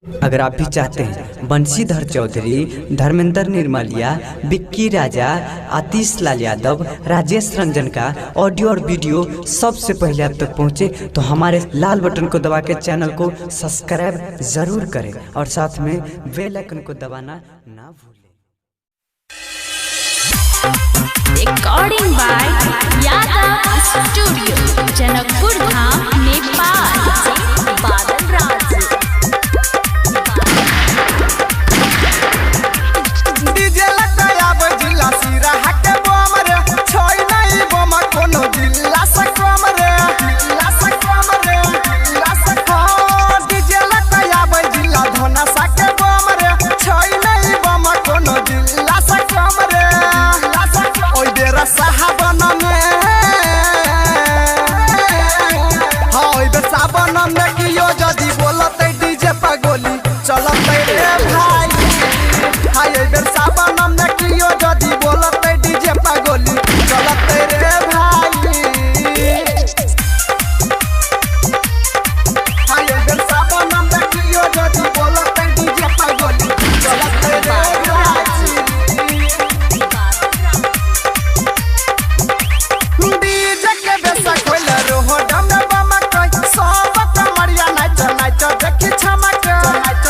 अगर आप भी चाहते हैं बंशीधर चौधरी, धर्मेंद्र निर्मलिया, विक्की राजा, आतिश लाल यादव, राजेश रंजन का ऑडियो और वीडियो सबसे पहले आप तक पहुंचे तो हमारे लाल बटन को दबा के चैनल को सब्सक्राइब जरूर करें और साथ में बेल आइकन को दबाना ना भूलें। Recording by Yadav studio, Janakpur Dham, Nepal. Badal Raj DJ लगाया बजिला सिरा हके बम रे, छोई नहीं बम कोनो जिला सकम रे, जिला सकम रे, जिला सकम। डीजे लगाया बजिला धोना सके बम रे, छोई नहीं बम कोनो जिला सकम रे, जिला सकम। ओई बेरा साहबन में ओई बेरा साहबन में कियो जदी बोलते डीजे पगोली चलते रे भाई। हाय बेर साबन में कियो जदी बोलते डीजे पगोली चलते रे भाई। हाय बेर साबन में कियो जदी बोलते डीजे पगोली चलते रे भाई। डीजे के बेसा कोइला रोड में बम कोई सब कमरिया नाच नाच देखि छमक नाच